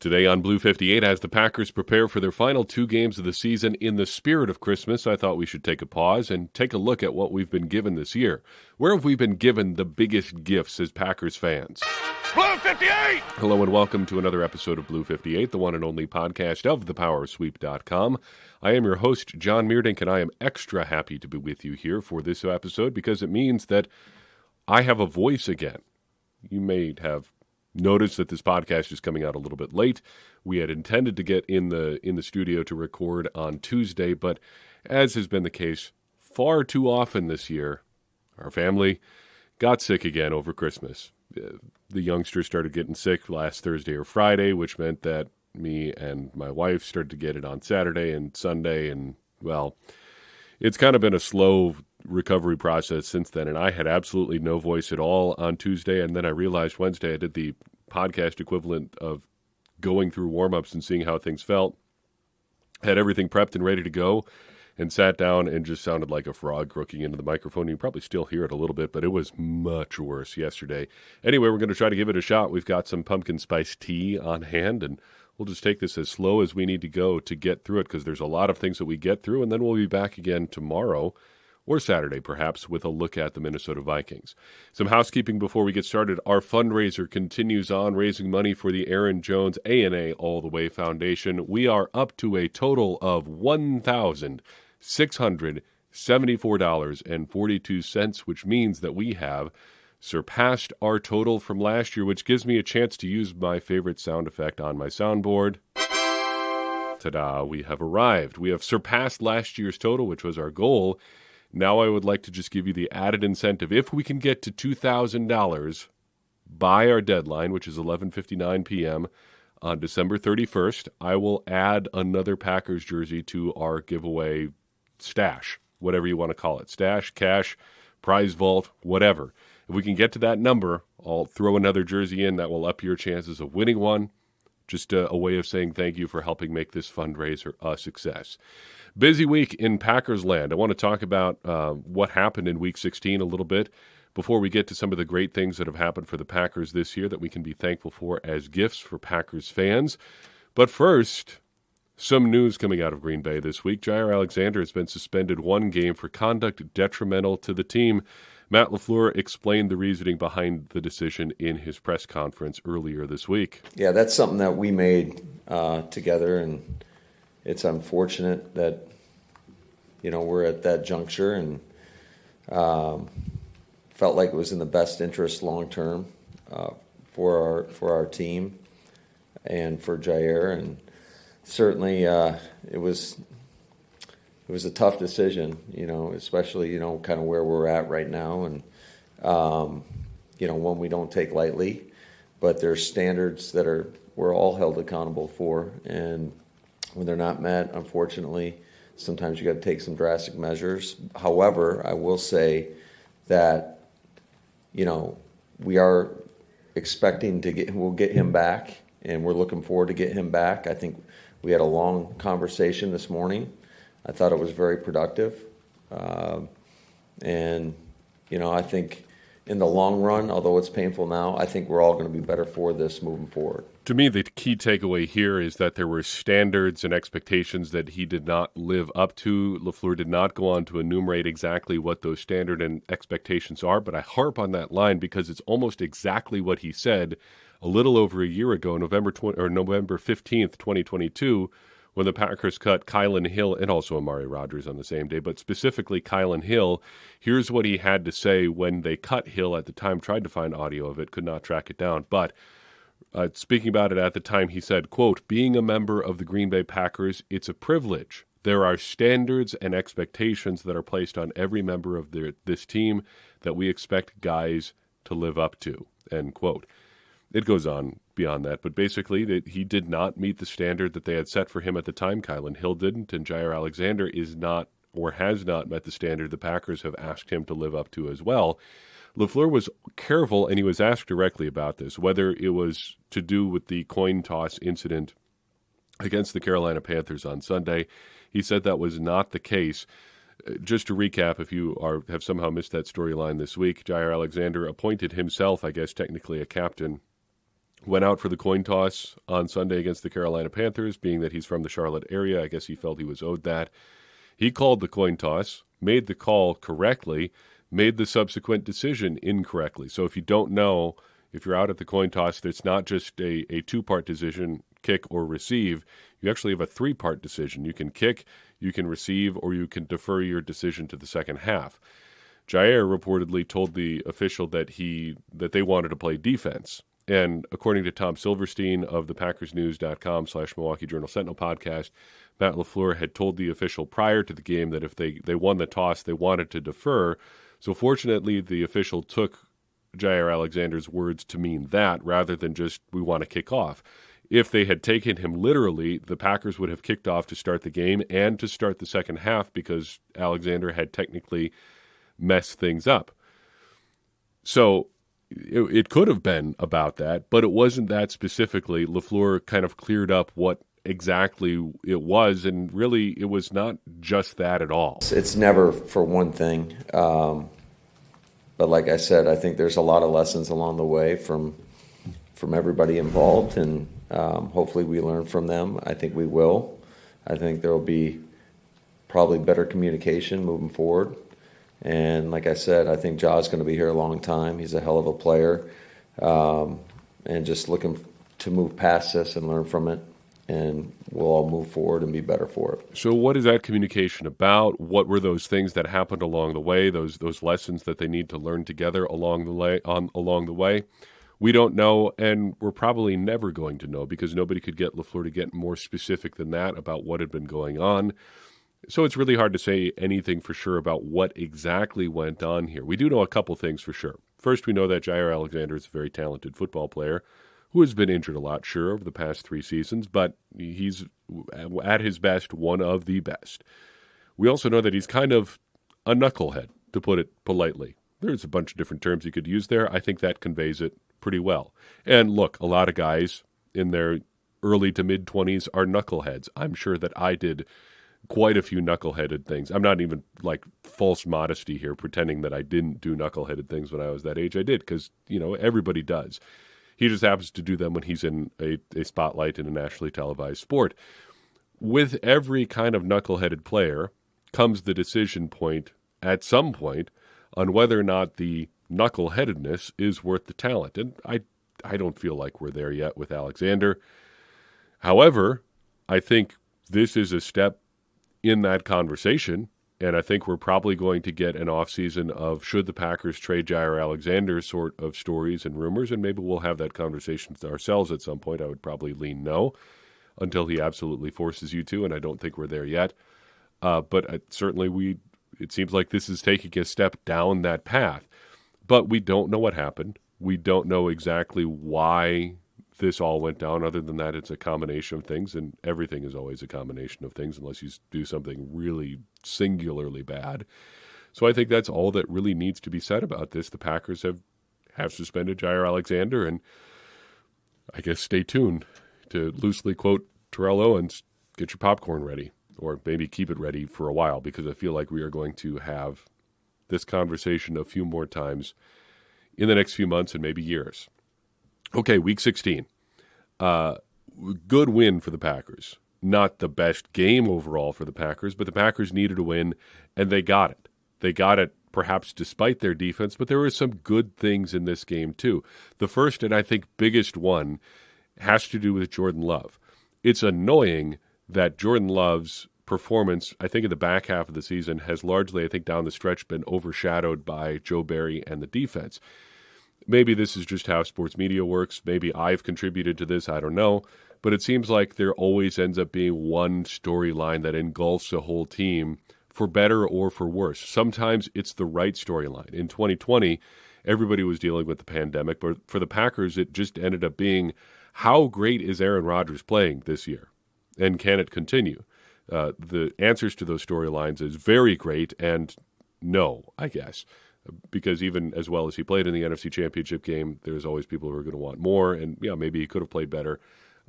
Today on Blue 58, as the Packers prepare for their final two games of the season in the spirit of Christmas, I thought we should take a pause and take a look at what we've been given this year. Where have we been given the biggest gifts as Packers fans? Blue 58! Hello and welcome to another episode of Blue 58, the one and only podcast of thepowersweep.com. I am your host, John Meerdink, and I am extra happy to be with you here for this episode because it means that I have a voice again. You may have notice that this podcast is coming out a little bit late. We had intended to get in the studio to record on Tuesday, but as has been the case far too often this year, our family got sick again over Christmas. The youngsters started getting sick last Thursday or Friday, which meant that me and my wife started to get it on Saturday and Sunday, and, well, it's kind of been a slow recovery process since then, and I had absolutely no voice at all on Tuesday, and then I realized Wednesday I did the podcast equivalent of going through warm-ups and seeing how things felt, had everything prepped and ready to go, and sat down and just sounded like a frog croaking into the microphone. You can probably still hear it a little bit, but it was much worse yesterday. Anyway, we're going to try to give it a shot. We've got some pumpkin spice tea on hand, and we'll just take this as slow as we need to go to get through it, because there's a lot of things that we get through, and then we'll be back again tomorrow, or Saturday perhaps, with a look at the Minnesota Vikings. Some housekeeping before we get started. Our fundraiser continues on, raising money for the Aaron Jones A&A All the Way Foundation. We are up to a total of $1,674.42, which means that we have surpassed our total from last year, which gives me a chance to use my favorite sound effect on my soundboard. Ta-da, we have arrived. We have surpassed last year's total, which was our goal. Now I would like to just give you the added incentive. If we can get to $2,000 by our deadline, which is 11:59 p.m. on December 31st, I will add another Packers jersey to our giveaway stash, whatever you want to call it. Stash, cash, prize vault, whatever. If we can get to that number, I'll throw another jersey in that will up your chances of winning one. Just a way of saying thank you for helping make this fundraiser a success. Busy week in Packers land. I want to talk about what happened in Week 16 a little bit before we get to some of the great things that have happened for the Packers this year that we can be thankful for as gifts for Packers fans. But first, some news coming out of Green Bay this week. Jaire Alexander has been suspended one game for conduct detrimental to the team. Matt LaFleur explained the reasoning behind the decision in his press conference earlier this week. Yeah, that's something that we made together, and it's unfortunate that, we're at that juncture, and felt like it was in the best interest long term for our team and for Jaire, and certainly it was a tough decision, especially, kind of where we're at right now. And, one we don't take lightly, but there's standards that we're all held accountable for. And when they're not met, unfortunately, sometimes you got to take some drastic measures. However, I will say that, we are expecting we'll get him back, and we're looking forward to get him back. I think we had a long conversation this morning. I thought it was very productive. And, I think in the long run, although it's painful now, I think we're all going to be better for this moving forward. To me, the key takeaway here is that there were standards and expectations that he did not live up to. LaFleur did not go on to enumerate exactly what those standard and expectations are, but I harp on that line because it's almost exactly what he said a little over a year ago, November 15th, 2022, when the Packers cut Kylan Hill and also Amari Rodgers on the same day, but specifically Kylan Hill. Here's what he had to say when they cut Hill at the time, tried to find audio of it, could not track it down. But speaking about it at the time, he said, quote, "Being a member of the Green Bay Packers, it's a privilege. There are standards and expectations that are placed on every member of this team that we expect guys to live up to," end quote. It goes on beyond that, but basically he did not meet the standard that they had set for him at the time. Kylan Hill didn't, and Jaire Alexander is not or has not met the standard the Packers have asked him to live up to as well. LaFleur was careful, and he was asked directly about this, whether it was to do with the coin toss incident against the Carolina Panthers on Sunday. He said that was not the case. Just to recap, if you have somehow missed that storyline this week, Jaire Alexander appointed himself, I guess technically a captain, went out for the coin toss on Sunday against the Carolina Panthers, being that he's from the Charlotte area. I guess he felt he was owed that. He called the coin toss, made the call correctly, made the subsequent decision incorrectly. So if you don't know, if you're out at the coin toss, it's not just a two-part decision, kick or receive. You actually have a three-part decision. You can kick, you can receive, or you can defer your decision to the second half. Jaire reportedly told the official that they wanted to play defense. And according to Tom Silverstein of the PackersNews.com/Milwaukee Journal Sentinel podcast, Matt LaFleur had told the official prior to the game that if they won the toss, they wanted to defer. So fortunately, the official took Jaire Alexander's words to mean that rather than just, we want to kick off. If they had taken him literally, the Packers would have kicked off to start the game and to start the second half because Alexander had technically messed things up. So it could have been about that, but it wasn't that specifically. LaFleur kind of cleared up what exactly it was, and really it was not just that at all. It's never for one thing. But like I said, I think there's a lot of lessons along the way from everybody involved, and hopefully we learn from them. I think we will. I think there will be probably better communication moving forward. And like I said, I think Ja's going to be here a long time. He's a hell of a player. And just looking to move past this and learn from it. And we'll all move forward and be better for it. So what is that communication about? What were those things that happened along the way, those lessons that they need to learn together along the way? We don't know, and we're probably never going to know because nobody could get LaFleur to get more specific than that about what had been going on. So it's really hard to say anything for sure about what exactly went on here. We do know a couple things for sure. First, we know that Jaire Alexander is a very talented football player who has been injured a lot, sure, over the past 3 seasons, but he's, at his best, one of the best. We also know that he's kind of a knucklehead, to put it politely. There's a bunch of different terms you could use there. I think that conveys it pretty well. And look, a lot of guys in their early to mid-20s are knuckleheads. I'm sure that I did quite a few knuckleheaded things. I'm not even like false modesty here, pretending that I didn't do knuckleheaded things when I was that age. I did, because, everybody does. He just happens to do them when he's in a spotlight in a nationally televised sport. With every kind of knuckleheaded player comes the decision point at some point on whether or not the knuckleheadedness is worth the talent. And I don't feel like we're there yet with Alexander. However, I think this is a step in that conversation, and I think we're probably going to get an offseason of should the Packers trade Jaire Alexander sort of stories and rumors, and maybe we'll have that conversation ourselves at some point. I would probably lean no until he absolutely forces you to, and I don't think we're there yet. But certainly it seems like this is taking a step down that path. But we don't know what happened. We don't know exactly why this all went down. Other than that, it's a combination of things, and everything is always a combination of things unless you do something really singularly bad. So I think that's all that really needs to be said about this. The Packers have suspended Jaire Alexander, and I guess stay tuned. To loosely quote Terrell Owens, get your popcorn ready, or maybe keep it ready for a while, because I feel like we are going to have this conversation a few more times in the next few months and maybe years. Okay, Week 16. Good win for the Packers. Not the best game overall for the Packers, but the Packers needed a win, and they got it. They got it perhaps despite their defense, but there were some good things in this game too. The first and I think biggest one has to do with Jordan Love. It's annoying that Jordan Love's performance, I think in the back half of the season, has largely, I think down the stretch, been overshadowed by Joe Barry and the defense. Maybe this is just how sports media works. Maybe I've contributed to this. I don't know. But it seems like there always ends up being one storyline that engulfs a whole team, for better or for worse. Sometimes it's the right storyline. In 2020, everybody was dealing with the pandemic. But for the Packers, it just ended up being, how great is Aaron Rodgers playing this year? And can it continue? The answers to those storylines is very great and no, I guess. Because even as well as he played in the NFC Championship game, there's always people who are going to want more. And, maybe he could have played better.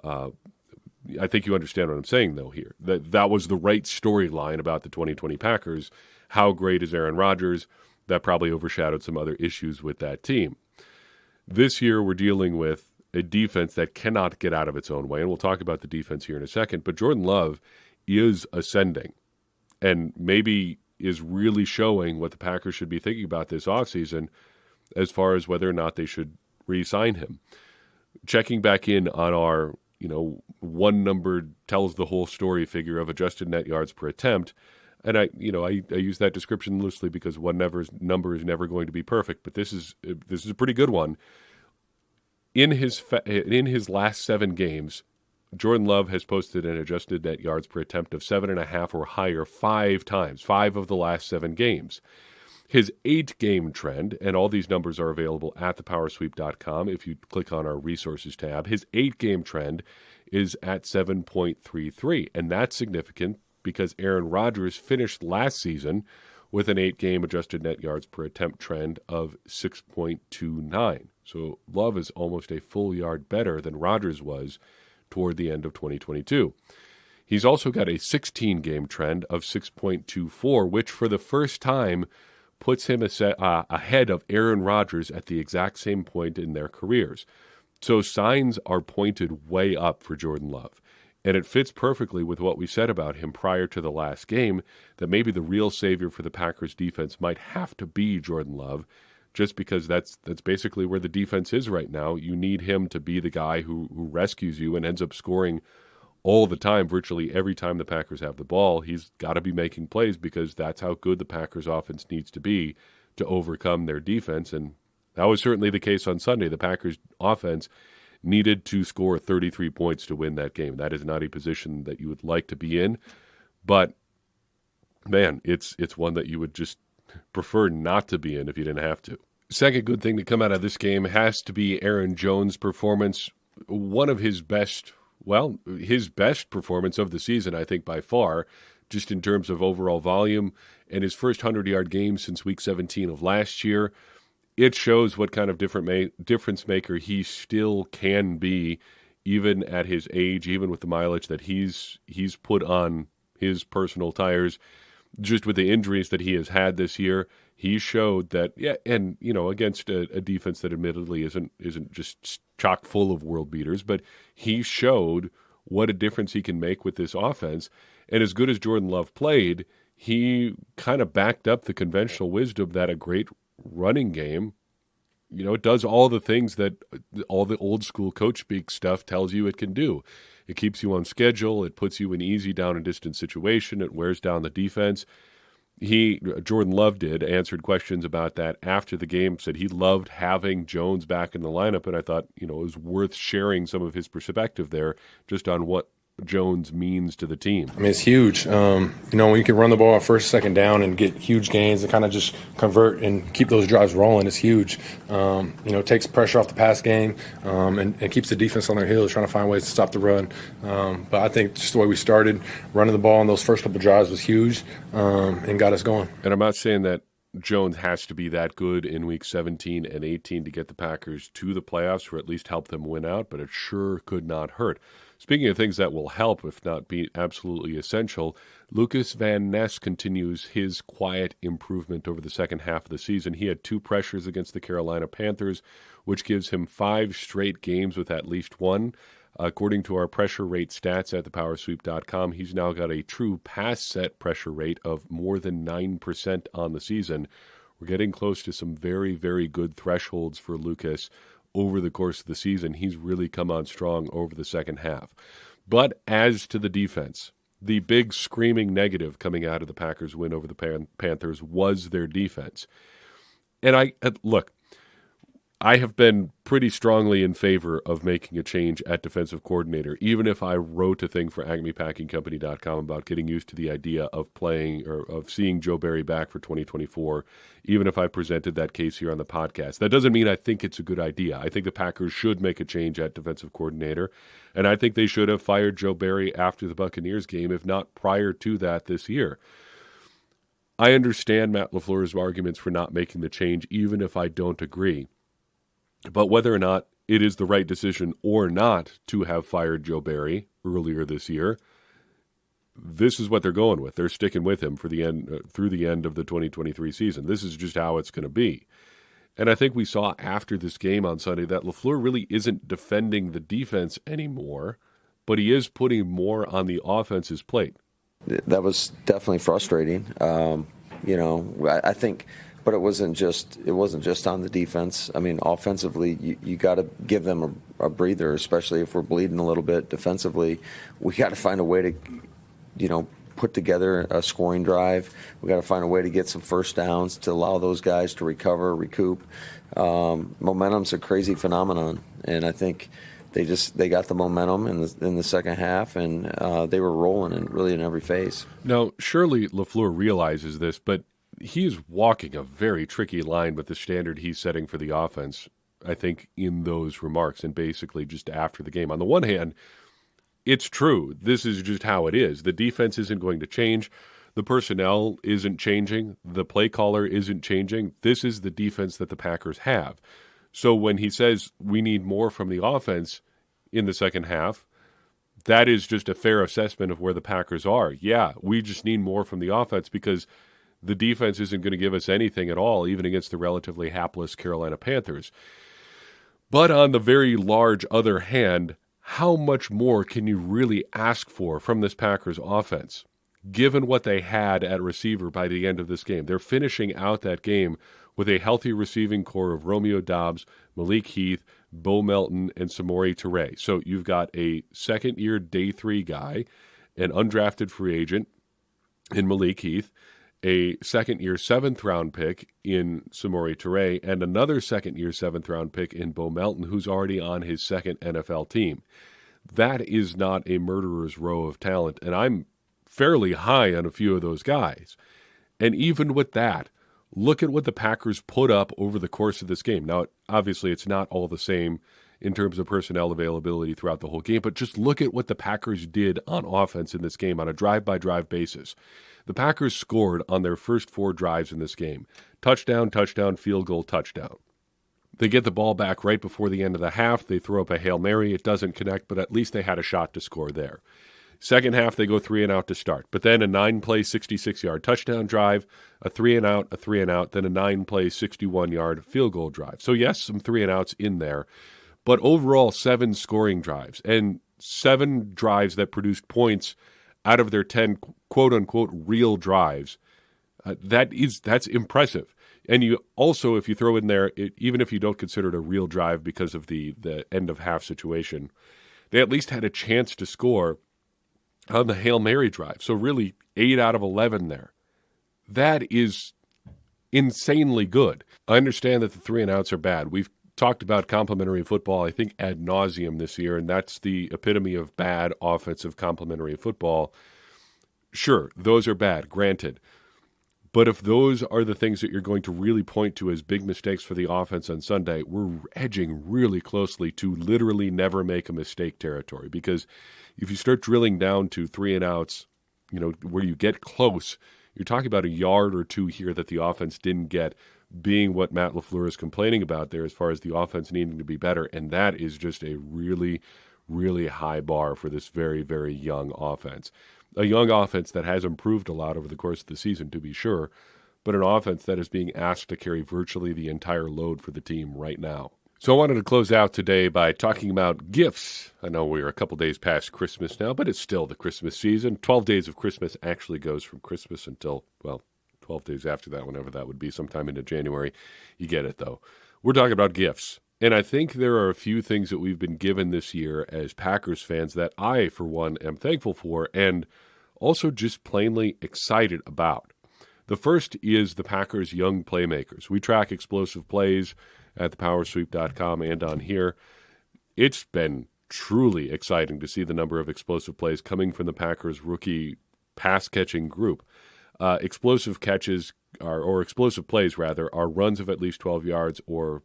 I think you understand what I'm saying, though, here. That was the right storyline about the 2020 Packers. How great is Aaron Rodgers? That probably overshadowed some other issues with that team. This year we're dealing with a defense that cannot get out of its own way. And we'll talk about the defense here in a second. But Jordan Love is ascending and maybe is really showing what the Packers should be thinking about this offseason as far as whether or not they should re-sign him. Checking back in on our, one number tells the whole story figure of adjusted net yards per attempt. And I use that description loosely because one number is never going to be perfect, but this is a pretty good one. In his last 7 games, Jordan Love has posted an adjusted net yards per attempt of 7.5 or higher 5 times, 5 of the last 7 games. His 8-game trend, and all these numbers are available at thepowersweep.com if you click on our resources tab, his 8-game trend is at 7.33, and that's significant because Aaron Rodgers finished last season with an 8-game adjusted net yards per attempt trend of 6.29. So Love is almost a full yard better than Rodgers was toward the end of 2022. He's also got a 16-game trend of 6.24, which for the first time puts him ahead of Aaron Rodgers at the exact same point in their careers. So signs are pointed way up for Jordan Love. And it fits perfectly with what we said about him prior to the last game, that maybe the real savior for the Packers defense might have to be Jordan Love, just because that's basically where the defense is right now. You need him to be the guy who rescues you and ends up scoring all the time, virtually every time the Packers have the ball. He's got to be making plays because that's how good the Packers offense needs to be to overcome their defense. And that was certainly the case on Sunday. The Packers offense needed to score 33 points to win that game. That is not a position that you would like to be in, but man, it's one that you would just prefer not to be in if you didn't have to. Second good thing to come out of this game has to be Aaron Jones' performance. One of his best performance of the season, I think, by far, just in terms of overall volume, and his first 100-yard game since Week 17 of last year. It shows what kind of difference maker he still can be, even at his age, even with the mileage that he's put on his personal tires. Just with the injuries that he has had this year, he showed that, and against a defense that admittedly isn't just chock full of world beaters, but he showed what a difference he can make with this offense. And as good as Jordan Love played, he kind of backed up the conventional wisdom that a great running game, it does all the things that all the old school coach speak stuff tells you it can do. It keeps you on schedule. It puts you in easy down and distance situation. It wears down the defense. Jordan Love answered questions about that after the game, said he loved having Jones back in the lineup, and I thought, it was worth sharing some of his perspective there just on what Jones means to the team. I mean, it's huge. When you can run the ball first, second down and get huge gains and kind of just convert and keep those drives rolling, it's huge. It takes pressure off the pass game and keeps the defense on their heels, trying to find ways to stop the run. But I think just the way we started, running the ball in those first couple of drives was huge and got us going. And I'm not saying that Jones has to be that good in Week 17 and 18 to get the Packers to the playoffs or at least help them win out, but it sure could not hurt. Speaking of things that will help, if not be absolutely essential, Lucas Van Ness continues his quiet improvement over the second half of the season. He had 2 pressures against the Carolina Panthers, which gives him 5 straight games with at least 1. According to our pressure rate stats at thepowersweep.com, he's now got a true pass set pressure rate of more than 9% on the season. We're getting close to some very, very good thresholds for Lucas over the course of the season. He's really come on strong over the second half. But as to the defense, the big screaming negative coming out of the Packers' win over the Panthers was their defense. And I have been pretty strongly in favor of making a change at defensive coordinator, even if I wrote a thing for acmepackingcompany.com about getting used to the idea of playing or of seeing Joe Barry back for 2024, even if I presented that case here on the podcast. That doesn't mean I think it's a good idea. I think the Packers should make a change at defensive coordinator, and I think they should have fired Joe Barry after the Buccaneers game, if not prior to that this year. I understand Matt LaFleur's arguments for not making the change, even if I don't agree. But whether or not it is the right decision or not to have fired Joe Barry earlier this year, this is what they're going with. They're sticking with him for the end through the end of the 2023 season. This is just how it's going to be. And I think we saw after this game on Sunday that LaFleur really isn't defending the defense anymore, but he is putting more on the offense's plate. That was definitely frustrating. I think, but it wasn't just on the defense. I mean, offensively, you got to give them a breather, especially if we're bleeding a little bit defensively. We got to find a way to, put together a scoring drive. We got to find a way to get some first downs to allow those guys to recover, recoup. Momentum's a crazy phenomenon, and I think they got the momentum in the second half, and they were rolling in every phase. Now, surely LaFleur realizes this, but he is walking a very tricky line with the standard he's setting for the offense, I think, in those remarks and basically just after the game. On the one hand, it's true. This is just how it is. The defense isn't going to change. The personnel isn't changing. The play caller isn't changing. This is the defense that the Packers have. So when he says we need more from the offense in the second half, that is just a fair assessment of where the Packers are. Yeah, we just need more from the offense because the defense isn't going to give us anything at all, even against the relatively hapless Carolina Panthers. But on the very large other hand, how much more can you really ask for from this Packers offense, given what they had at receiver by the end of this game? They're finishing out that game with a healthy receiving core of Romeo Doubs, Malik Heath, Bo Melton, and Samori Toure. So you've got a second-year day 3 guy, an undrafted free agent in Malik Heath, a second-year 7th-round pick in Samori Toure, and another second-year 7th-round pick in Bo Melton, who's already on his second NFL team. That is not a murderer's row of talent, and I'm fairly high on a few of those guys. And even with that, look at what the Packers put up over the course of this game. Now, obviously, it's not all the same in terms of personnel availability throughout the whole game, but just look at what the Packers did on offense in this game on a drive-by-drive basis. The Packers scored on their first 4 drives in this game. Touchdown, touchdown, field goal, touchdown. They get the ball back right before the end of the half. They throw up a Hail Mary. It doesn't connect, but at least they had a shot to score there. Second half, they go 3-and-out to start. But then a 9-play, 66-yard touchdown drive, a 3-and-out, a 3-and-out, then a 9-play, 61-yard field goal drive. So yes, some 3-and-outs in there. But overall, 7 scoring drives and 7 drives that produced points out of their 10 quote-unquote real drives. That's impressive. And you also, if you throw in there, even if you don't consider it a real drive because of the end-of-half situation, they at least had a chance to score on the Hail Mary drive. So really, 8 out of 11 there. That is insanely good. I understand that the 3-and-outs are bad. We've talked about complementary football, I think, ad nauseum this year, and that's the epitome of bad offensive complementary football. Sure, those are bad, granted. But if those are the things that you're going to really point to as big mistakes for the offense on Sunday, we're edging really closely to literally never make a mistake territory. Because if you start drilling down to 3-and-outs, where you get close, you're talking about a yard or 2 here that the offense didn't get, being what Matt LaFleur is complaining about there as far as the offense needing to be better. And that is just a really, really high bar for this very, very young offense. A young offense that has improved a lot over the course of the season, to be sure, but an offense that is being asked to carry virtually the entire load for the team right now. So I wanted to close out today by talking about gifts. I know we're a couple days past Christmas now, but it's still the Christmas season. 12 days of Christmas actually goes from Christmas until, 12 days after that, whenever that would be, sometime into January. You get it, though. We're talking about gifts. And I think there are a few things that we've been given this year as Packers fans that I, for one, am thankful for and also just plainly excited about. The first is the Packers' young playmakers. We track explosive plays at thepowersweep.com and on here. It's been truly exciting to see the number of explosive plays coming from the Packers' rookie pass-catching group. Explosive catches, or explosive plays, rather, are runs of at least 12 yards or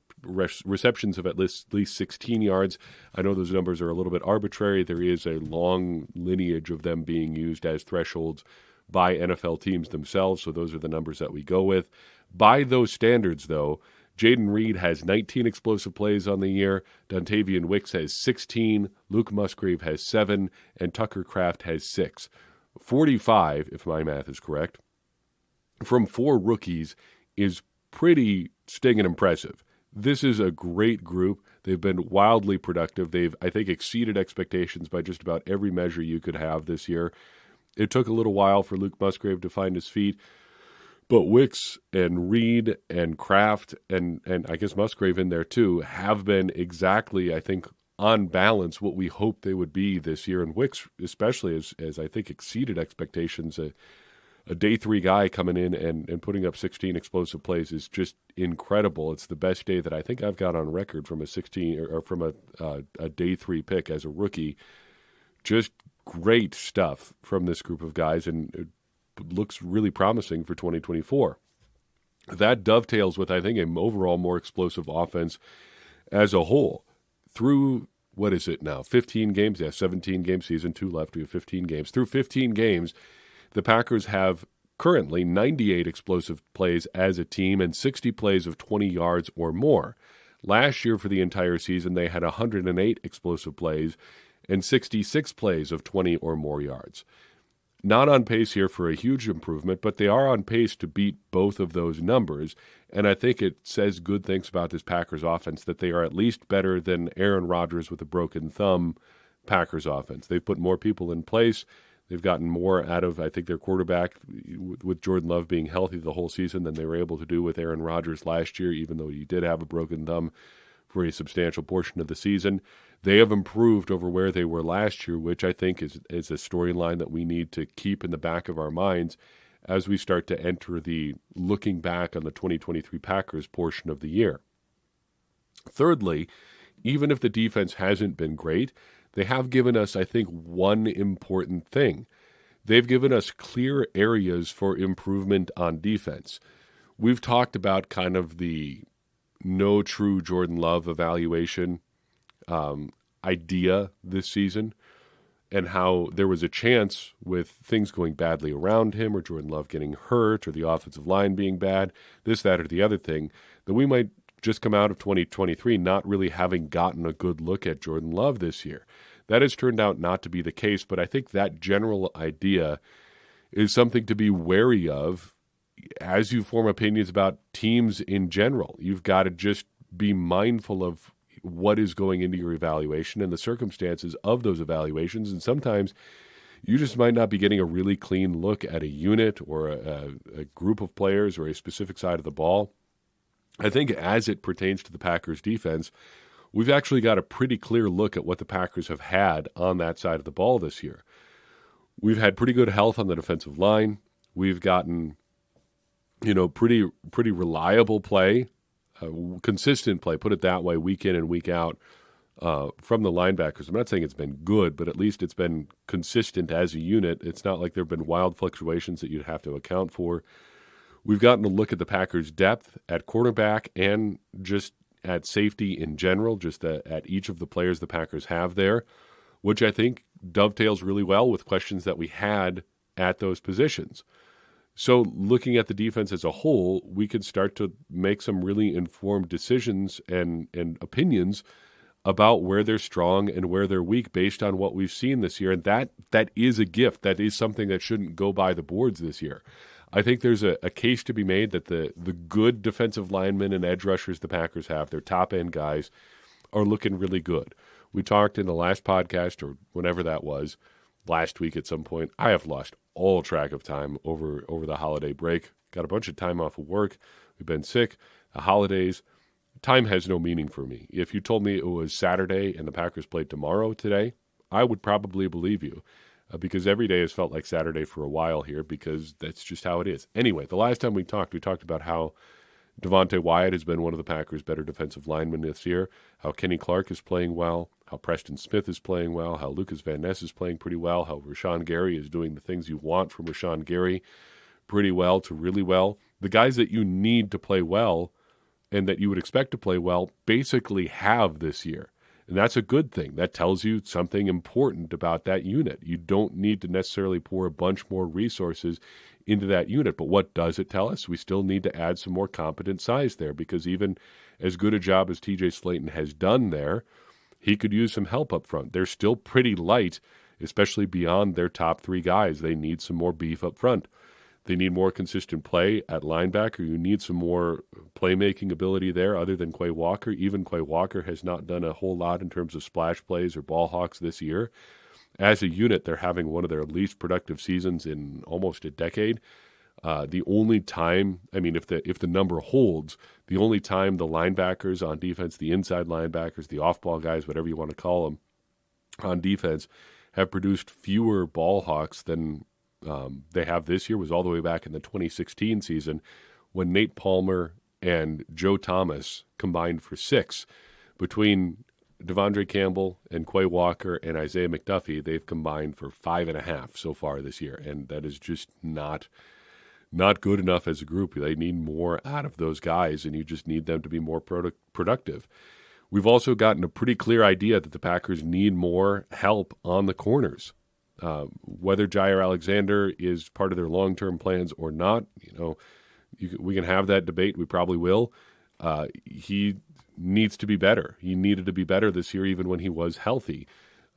receptions of at least 16 yards. I know those numbers are a little bit arbitrary. There is a long lineage of them being used as thresholds by NFL teams themselves, so those are the numbers that we go with. By those standards, though, Jaden Reed has 19 explosive plays on the year, Dontavian Wicks has 16, Luke Musgrave has 7, and Tucker Kraft has 6. 45, if my math is correct, from 4 rookies is pretty stinging impressive. This is a great group. They've been wildly productive. They've, I think, exceeded expectations by just about every measure you could have this year. It took a little while for Luke Musgrave to find his feet, but Wicks and Reed and Kraft and I guess Musgrave in there too have been exactly, I think, on balance what we hoped they would be this year. And Wicks especially as I think exceeded expectations. A day 3 guy coming in and putting up 16 explosive plays is just incredible. It's the best day that I think I've got on record from a 16 or from a day 3 pick as a rookie. Just great stuff from this group of guys, and it looks really promising for 2024. That dovetails with, I think, an overall more explosive offense as a whole. Through, what is it now, 15 games? Yeah, 17-game season, 2 left. We have 15 games. Through 15 games, the Packers have currently 98 explosive plays as a team and 60 plays of 20 yards or more. Last year for the entire season, they had 108 explosive plays and 66 plays of 20 or more yards. Not on pace here for a huge improvement, but they are on pace to beat both of those numbers. And I think it says good things about this Packers offense, that they are at least better than Aaron Rodgers with a broken thumb Packers offense. They've put more people in place. They've gotten more out of, I think, their quarterback with Jordan Love being healthy the whole season than they were able to do with Aaron Rodgers last year, even though he did have a broken thumb for a substantial portion of the season. They have improved over where they were last year, which I think is a storyline that we need to keep in the back of our minds as we start to enter the looking back on the 2023 Packers portion of the year. Thirdly, even if the defense hasn't been great, they have given us, I think, one important thing. They've given us clear areas for improvement on defense. We've talked about kind of the no true Jordan Love evaluation idea this season, and how there was a chance with things going badly around him or Jordan Love getting hurt or the offensive line being bad, this, that, or the other thing, that we might just come out of 2023 not really having gotten a good look at Jordan Love this year. That has turned out not to be the case, but I think that general idea is something to be wary of as you form opinions about teams in general. You've got to just be mindful of what is going into your evaluation and the circumstances of those evaluations, and sometimes you just might not be getting a really clean look at a unit or a group of players or a specific side of the ball. I think as it pertains to the Packers defense, we've actually got a pretty clear look at what the Packers have had on that side of the ball this year. We've had pretty good health on the defensive line. We've gotten, pretty reliable play, consistent play, put it that way, week in and week out from the linebackers. I'm not saying it's been good, but at least it's been consistent as a unit. It's not like there have been wild fluctuations that you'd have to account for. We've gotten a look at the Packers' depth at quarterback and just at safety in general, just at each of the players the Packers have there, which I think dovetails really well with questions that we had at those positions. So looking at the defense as a whole, we can start to make some really informed decisions and opinions about where they're strong and where they're weak based on what we've seen this year. And that is a gift. That is something that shouldn't go by the boards this year. I think there's a case to be made that the good defensive linemen and edge rushers the Packers have, their top-end guys, are looking really good. We talked in the last podcast, or whenever that was, last week at some point. I have lost all track of time over the holiday break. Got a bunch of time off of work. We've been sick. The holidays. Time has no meaning for me. If you told me it was Saturday and the Packers played tomorrow today, I would probably believe you. Because every day has felt like Saturday for a while here, because that's just how it is. Anyway, the last time we talked about how Devontae Wyatt has been one of the Packers' better defensive linemen this year, how Kenny Clark is playing well, how Preston Smith is playing well, how Lucas Van Ness is playing pretty well, how Rashawn Gary is doing the things you want from Rashawn Gary pretty well to really well. The guys that you need to play well and that you would expect to play well basically have this year. And that's a good thing. That tells you something important about that unit. You don't need to necessarily pour a bunch more resources into that unit. But what does it tell us? We still need to add some more competent size there, because even as good a job as TJ Slaton has done there, he could use some help up front. They're still pretty light, especially beyond their top 3 guys. They need some more beef up front. They need more consistent play at linebacker. You need some more playmaking ability there other than Quay Walker. Even Quay Walker has not done a whole lot in terms of splash plays or ball hawks this year. As a unit, they're having one of their least productive seasons in almost a decade. The only time, if the number holds, the only time the linebackers on defense, the inside linebackers, the off-ball guys, whatever you want to call them, on defense, have produced fewer ball hawks than they have this year was all the way back in the 2016 season when Nate Palmer and Joe Thomas combined for 6. Between Devondre Campbell and Quay Walker and Isaiah McDuffie, they've combined for 5.5 so far this year, and that is just not good enough as a group. They need more out of those guys, and you just need them to be more productive. We've also gotten a pretty clear idea that the Packers need more help on the corners. Whether Jair Alexander is part of their long-term plans or not, we can have that debate. We probably will. He needs to be better. He needed to be better this year, even when he was healthy.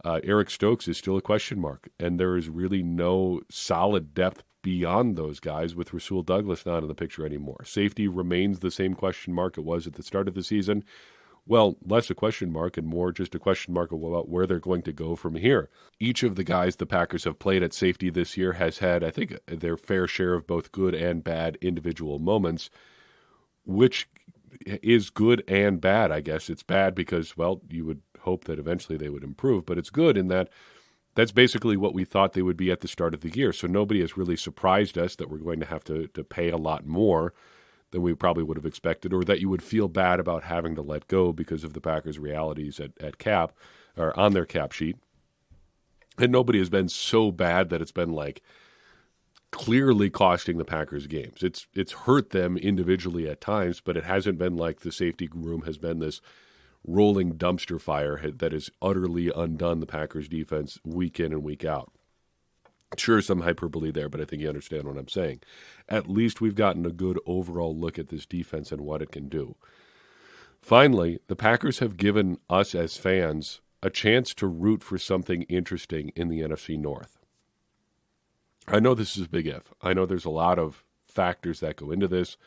Eric Stokes is still a question mark, and there is really no solid depth beyond those guys with Rasul Douglas not in the picture anymore. Safety remains the same question mark it was at the start of the season. Well, less a question mark and more just a question mark about where they're going to go from here. Each of the guys the Packers have played at safety this year has had, I think, their fair share of both good and bad individual moments, which is good and bad, I guess. It's bad because, well, you would hope that eventually they would improve, but it's good in that that's basically what we thought they would be at the start of the year. So nobody has really surprised us that we're going to have to pay a lot more than we probably would have expected, or that you would feel bad about having to let go because of the Packers' realities at cap or on their cap sheet. And nobody has been so bad that it's been like clearly costing the Packers games. It's hurt them individually at times, but it hasn't been like the safety room has been this rolling dumpster fire that has utterly undone the Packers defense week in and week out. Sure, some hyperbole there, but I think you understand what I'm saying. At least we've gotten a good overall look at this defense and what it can do. Finally, the Packers have given us as fans a chance to root for something interesting in the NFC North. I know this is a big if. I know there's a lot of factors that go into this.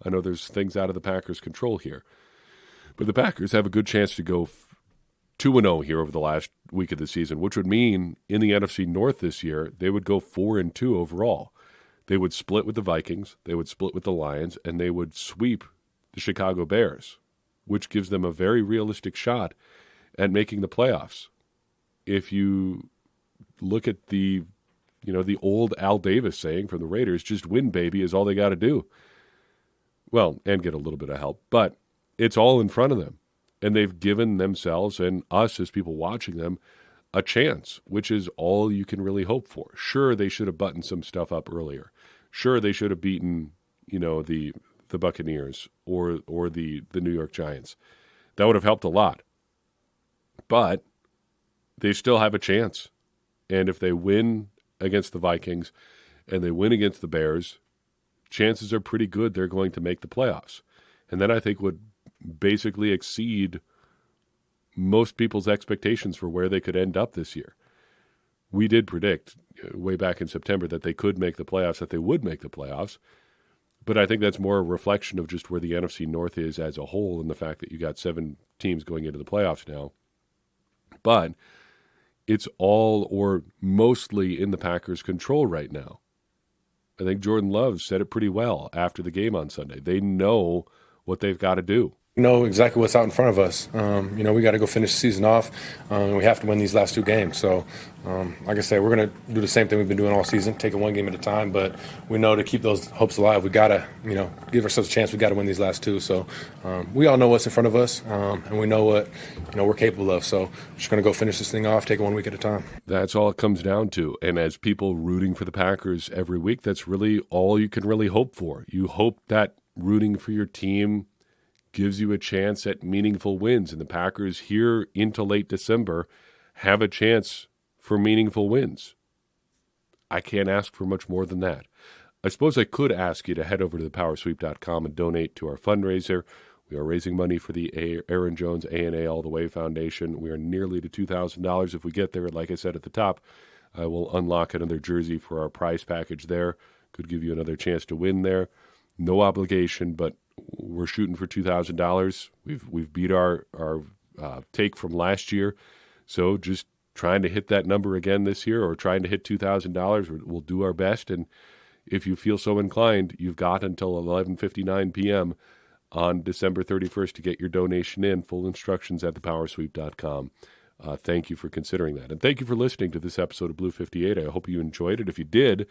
I know there's things out of the Packers' control here. But the Packers have a good chance to go 2-0 here over the last week of the season, which would mean in the NFC North this year, they would go 4-2 overall. They would split with the Vikings, they would split with the Lions, and they would sweep the Chicago Bears, which gives them a very realistic shot at making the playoffs. If you look at the old Al Davis saying from the Raiders, just win, baby, is all they got to do. Well, and get a little bit of help, but it's all in front of them. And they've given themselves and us as people watching them a chance, which is all you can really hope for. Sure, they should have buttoned some stuff up earlier. Sure, they should have beaten, the Buccaneers or the New York Giants. That would have helped a lot. But they still have a chance. And if they win against the Vikings and they win against the Bears, chances are pretty good they're going to make the playoffs. And then I think would basically exceed most people's expectations for where they could end up this year. We did predict way back in September that they could make the playoffs, that they would make the playoffs. But I think that's more a reflection of just where the NFC North is as a whole and the fact that you got 7 teams going into the playoffs now. But it's all or mostly in the Packers' control right now. I think Jordan Love said it pretty well after the game on Sunday. They know what they've got to do. Know exactly what's out in front of us. We got to go finish the season off, and we have to win these last 2 games. So, like I said, we're going to do the same thing we've been doing all season, take it one game at a time. But we know to keep those hopes alive, we got to, give ourselves a chance. We got to win these last 2. So, we all know what's in front of us, and we know what we're capable of. So, we're just going to go finish this thing off, take it 1 week at a time. That's all it comes down to. And as people rooting for the Packers every week, that's really all you can really hope for. You hope that rooting for your team gives you a chance at meaningful wins. And the Packers here into late December have a chance for meaningful wins. I can't ask for much more than that. I suppose I could ask you to head over to thepowersweep.com and donate to our fundraiser. We are raising money for the Aaron Jones A&A All the Way Foundation. We are nearly to $2,000. If we get there, like I said at the top, I will unlock another jersey for our prize package there. Could give you another chance to win there. No obligation, but we're shooting for $2,000. We've beat our take from last year, so just trying to hit that number again this year, or trying to hit $2,000. We'll do our best, and if you feel so inclined, you've got until 11:59 p.m. on December 31st to get your donation in. Full instructions at thepowersweep.com. Thank you for considering that, and thank you for listening to this episode of Blue 58. I hope you enjoyed it. If you did,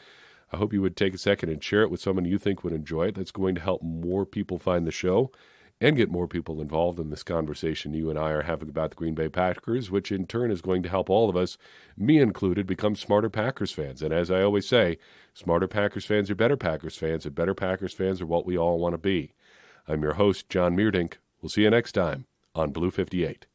I hope you would take a second and share it with someone you think would enjoy it. That's going to help more people find the show and get more people involved in this conversation you and I are having about the Green Bay Packers, which in turn is going to help all of us, me included, become smarter Packers fans. And as I always say, smarter Packers fans are better Packers fans, and better Packers fans are what we all want to be. I'm your host, John Meerdink. We'll see you next time on Blue 58.